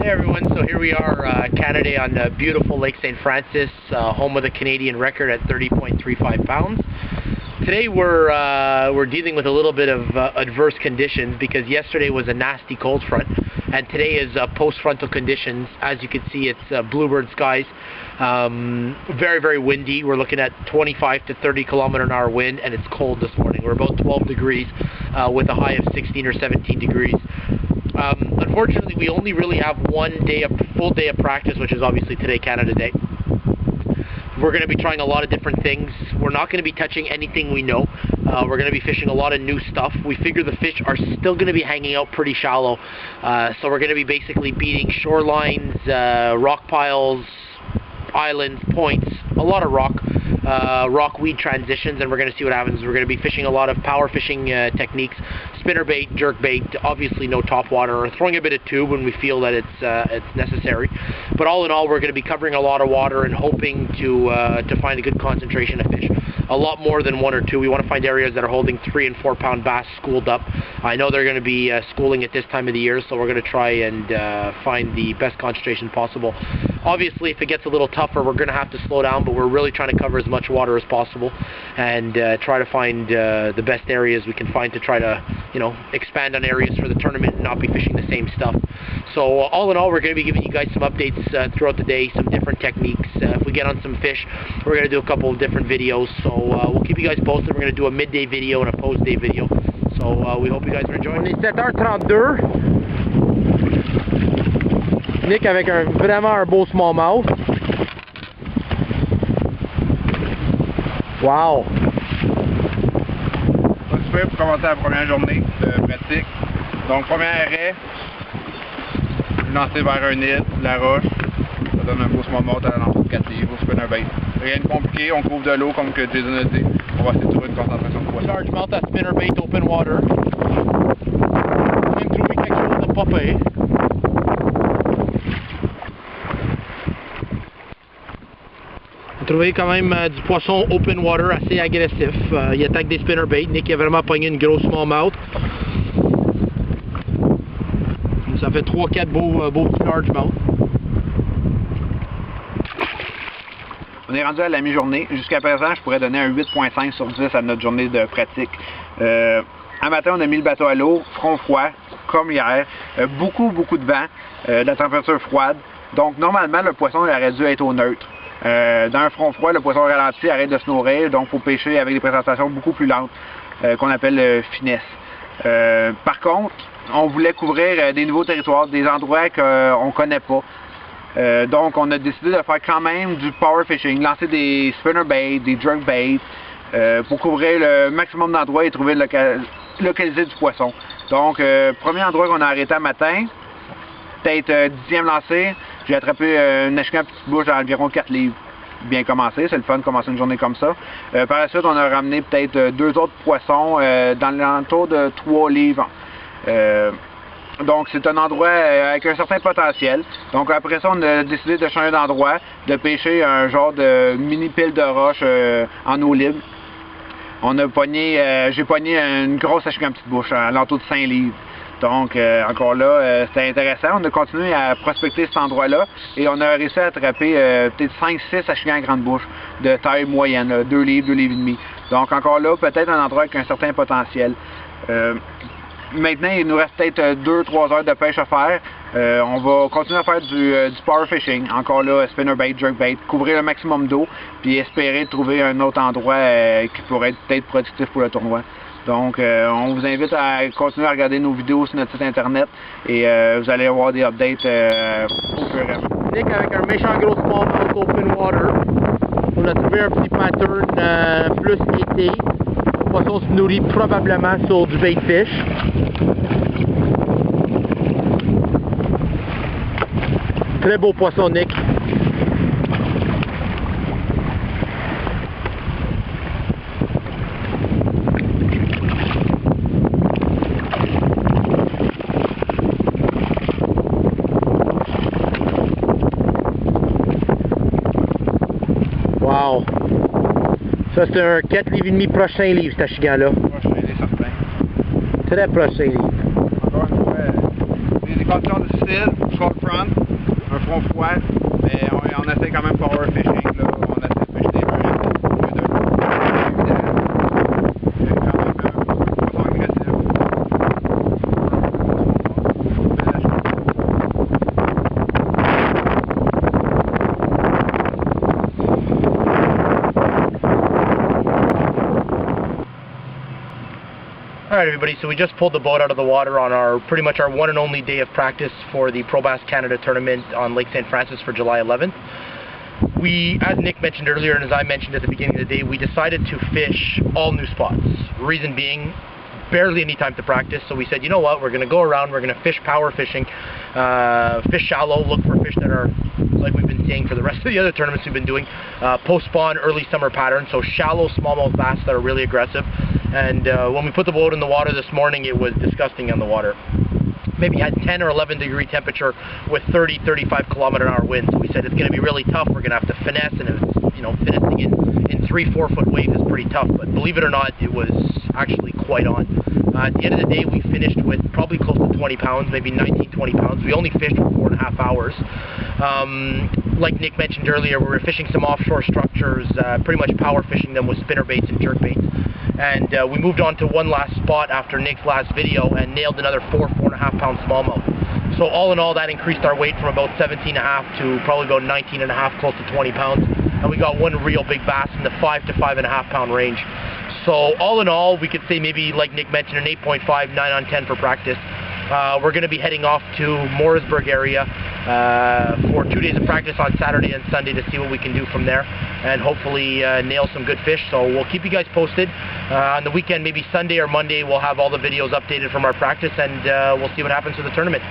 Hey everyone, so here we are, Canada on beautiful Lake St. Francis, home of the Canadian record at 30.35 pounds. Today we're dealing with a little bit of adverse conditions because yesterday was a nasty cold front and today is post-frontal conditions. As you can see, it's bluebird skies, very, very windy. We're looking at 25 to 30 kilometer-an-hour wind, and it's cold this morning. We're about 12 degrees with a high of 16 or 17 degrees. Unfortunately, we only really have full day of practice, which is obviously today, Canada Day. We're going to be trying a lot of different things. We're not going to be touching anything we know. We're going to be fishing a lot of new stuff. We figure the fish are still going to be hanging out pretty shallow. So we're going to be basically beating shorelines, rock piles, islands, points, a lot of rockweed transitions, and we're going to see what happens. We're going to be fishing a lot of power fishing techniques, spinnerbait, jerkbait, obviously no top water, or throwing a bit of tube when we feel that it's necessary. But all in all, we're going to be covering a lot of water and hoping to find a good concentration of fish. A lot more than one or two. We want to find areas that are holding 3 and 4 pound bass schooled up. I know they're going to be schooling at this time of the year, so we're going to try and find the best concentration possible. Obviously, if it gets a little tougher, we're going to have to slow down, but we're really trying to cover as much water as possible and try to find the best areas we can find to try to, expand on areas for the tournament and not be fishing the same stuff. So all in all, we're going to be giving you guys some updates throughout the day, some different techniques. If we get on some fish, we're going to do a couple of different videos. So we'll keep you guys posted. We're going to do a midday video and a post-day video. So we hope you guys are enjoying. On est 7h32. Nick avec vraiment un beau smallmouth. Wow! Pas super pour commencer la première journée de pratique. Donc, premier arrêt, lancer vers un nid, la roche. Ça donne un beau smallmouth à l'entour de 4 livres au spinnerbait. Rien de compliqué, on couvre de l'eau comme que Jason a dit. On va essayer de trouver une concentration de poisson. Largemouth à spinnerbait, open water. Même trouver quelque chose de pas pire. On a trouvé quand même du poisson open water assez agressif. Il attaque des spinnerbaits. Nick a vraiment pogné une grosse smallmouth. Ça fait 3-4 beaux petits largemouth. On est rendu à la mi-journée. Jusqu'à présent, je pourrais donner un 8.5 sur 10 à notre journée de pratique. Un matin, on a mis le bateau à l'eau, front froid, comme hier. Beaucoup de vent, de la température froide. Donc, normalement, le poisson aurait dû être au neutre. Dans un front froid, le poisson ralenti arrête de se nourrir, donc il faut pêcher avec des présentations beaucoup plus lentes, qu'on appelle finesse. Par contre, on voulait couvrir des nouveaux territoires, des endroits qu'on ne connaît pas. Donc on a décidé de faire quand même du power fishing, lancer des spinnerbaits, des jerkbaits, pour couvrir le maximum d'endroits et trouver localiser du poisson. Donc, premier endroit qu'on a arrêté un matin, peut-être 10e lancé, j'ai attrapé un achetin à petite bouche à environ 4 livres. Bien commencé, c'est le fun de commencer une journée comme ça. Par la suite, on a ramené peut-être 2 autres poissons dans l'entour de 3 livres. Donc c'est un endroit avec un certain potentiel. Donc après ça, on a décidé de changer d'endroit, de pêcher un genre de mini pile de roche en eau libre. On a pogné, j'ai pogné une grosse achetin à petite bouche, à l'entour de 5 livres. Donc, encore là, c'était intéressant. On a continué à prospecter cet endroit-là et on a réussi à attraper peut-être 5-6 achigans à grande bouche de taille moyenne, 2 livres, 2 livres et demi. Donc, encore là, peut-être un endroit avec un certain potentiel. Maintenant, il nous reste peut-être 2-3 heures de pêche à faire. On va continuer à faire du power fishing. Encore là, spinnerbait, jerkbait, couvrir le maximum d'eau puis espérer trouver un autre endroit qui pourrait être peut-être productif pour le tournoi. Donc, on vous invite à continuer à regarder nos vidéos sur notre site internet et vous allez avoir des updates au fur et à mesure. Nick avec un méchant gros smallmouth open water. On a trouvé un petit pattern plus été. Le poisson se nourrit probablement sur du bait fish. Très beau poisson, Nick. Wow! Ça, c'est un 4 livres et demi prochain livre, cet achigan-là. Prochain, il est certain. Très prochain livre. Encore une fois, des conditions difficiles, cold front, un front froid, mais on essaie quand même power fishing, là. On essaie de pêcher des murs au lieu de quand même poisson agressif. Alright everybody, so we just pulled the boat out of the water on pretty much our one and only day of practice for the Pro Bass Canada tournament on Lake St. Francis for July 11th. We, as Nick mentioned earlier and as I mentioned at the beginning of the day, we decided to fish all new spots. Reason being, barely any time to practice, so we said, you know what, we're going to go around, we're going to fish power fishing, fish shallow, look for fish that are, like we've been saying for the rest of the other tournaments we've been doing, post-spawn, early summer patterns, so shallow smallmouth bass that are really aggressive. And when we put the boat in the water this morning, it was disgusting on the water. Maybe had 10 or 11 degree temperature with 30-35 km/h winds. So we said it's going to be really tough. We're going to have to finesse, and it's, you know, finessing in 3-4 foot waves is pretty tough. But believe it or not, it was actually quite on. At the end of the day, we finished with probably close to 20 pounds, maybe 19-20 pounds. We only fished for 4.5 hours. Like Nick mentioned earlier, we were fishing some offshore structures, pretty much power fishing them with spinner baits and jerk baits. And we moved on to one last spot after Nick's last video and nailed another 4.5 pound smallmouth. So all in all, that increased our weight from about 17.5 to probably about 19.5, close to 20 pounds. And we got one real big bass in the 5 to 5.5 pound range. So all in all, we could say maybe, like Nick mentioned, an 8.5, 9 on 10 for practice. We're going to be heading off to Morrisburgh area for 2 days of practice on Saturday and Sunday to see what we can do from there and hopefully nail some good fish. So we'll keep you guys posted. On the weekend, maybe Sunday or Monday, we'll have all the videos updated from our practice, and we'll see what happens with the tournament.